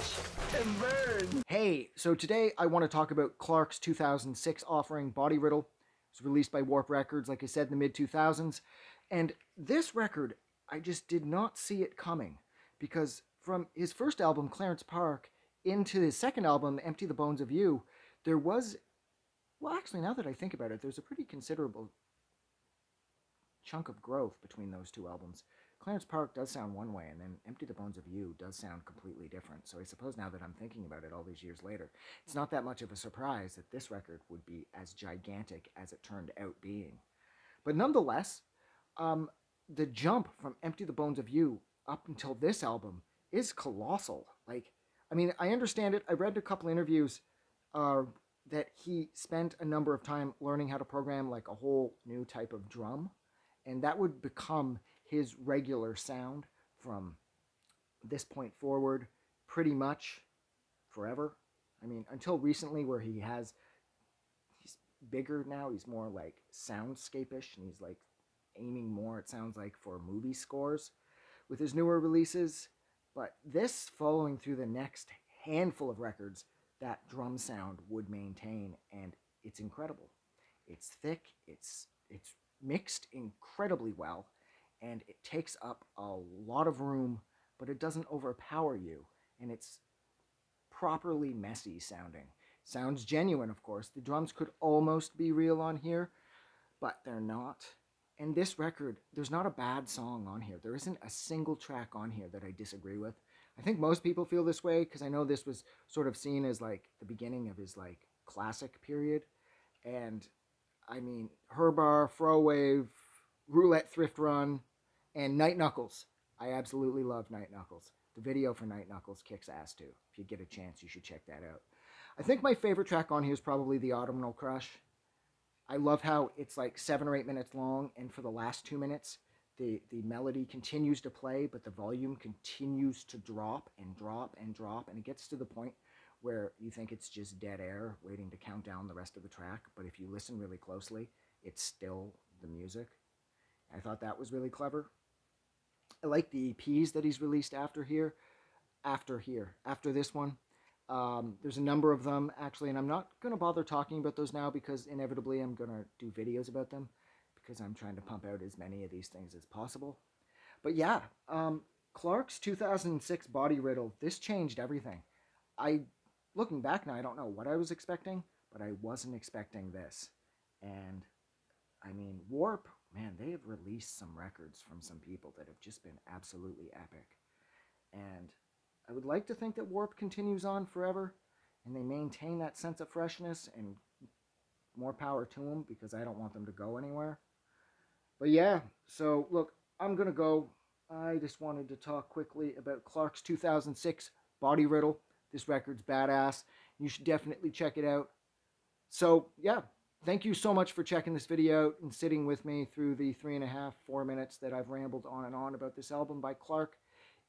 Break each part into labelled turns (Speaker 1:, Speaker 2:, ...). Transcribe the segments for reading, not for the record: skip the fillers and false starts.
Speaker 1: crash and burn.
Speaker 2: Hey, so today I want to talk about Clark's 2006 offering, Body Riddle. It was released by Warp Records, like I said, in the mid-2000s. And this record, I just did not see it coming. Because from his first album, Clarence Park, into his second album, Empty the Bones of You, there was... Well, actually, now that I think about it, there's a pretty considerable chunk of growth between those two albums. Clarence Park does sound one way, and then Empty the Bones of You does sound completely different. So I suppose now that I'm thinking about it all these years later, it's not that much of a surprise that this record would be as gigantic as it turned out being. But nonetheless, the jump from Empty the Bones of You up until this album is colossal. Like, I mean, I understand it. I read a couple interviews that he spent a number of time learning how to program like a whole new type of drum, and that would become his regular sound from this point forward pretty much forever. I mean, until recently where he's bigger now, he's more like soundscape-ish, and he's like aiming more, it sounds like, for movie scores with his newer releases. But this, following through the next handful of records, that drum sound would maintain, and it's incredible. It's thick, it's mixed incredibly well, and it takes up a lot of room, but it doesn't overpower you, and it's properly messy sounding. Sounds genuine, of course. The drums could almost be real on here, but they're not. And this record, there's not a bad song on here. There isn't a single track on here that I disagree with. I think most people feel this way, because I know this was sort of seen as like the beginning of his like classic period. And I mean, Herbar, Throwwave, Roulette Thrift Run, and Night Knuckles. I absolutely love Night Knuckles. The video for Night Knuckles kicks ass too. If you get a chance, you should check that out. I think my favorite track on here is probably The Autumnal Crush. I love how it's like 7 or 8 minutes long, and for the last 2 minutes, the melody continues to play, but the volume continues to drop and drop and drop, and it gets to the point where you think it's just dead air waiting to count down the rest of the track, but if you listen really closely, it's still the music. I thought that was really clever. I like the EPs that he's released after this one. There's a number of them, actually, and I'm not going to bother talking about those now because inevitably I'm going to do videos about them because I'm trying to pump out as many of these things as possible. But yeah, Clark's 2006 Body Riddle, this changed everything. Looking back now, I don't know what I was expecting, but I wasn't expecting this. And, I mean, Warp, man, they have released some records from some people that have just been absolutely epic. And I would like to think that Warp continues on forever, and they maintain that sense of freshness, and more power to them, because I don't want them to go anywhere. But yeah, so look, I'm going to go. I just wanted to talk quickly about Clark's 2006 Body Riddle. This record's badass. You should definitely check it out. So yeah, thank you so much for checking this video out and sitting with me through the 3.5, 4 minutes that I've rambled on and on about this album by Clark.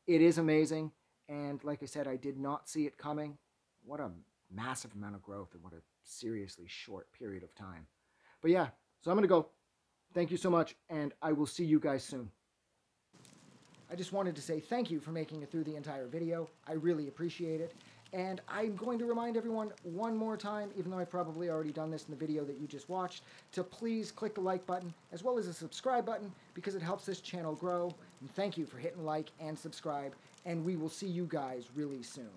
Speaker 2: It is amazing. And like I said, I did not see it coming. What a massive amount of growth and what a seriously short period of time. But yeah, so I'm going to go. Thank you so much, and I will see you guys soon. I just wanted to say thank you for making it through the entire video. I really appreciate it. And I'm going to remind everyone one more time, even though I've probably already done this in the video that you just watched, to please click the like button as well as the subscribe button because it helps this channel grow. And thank you for hitting like and subscribe, and we will see you guys really soon.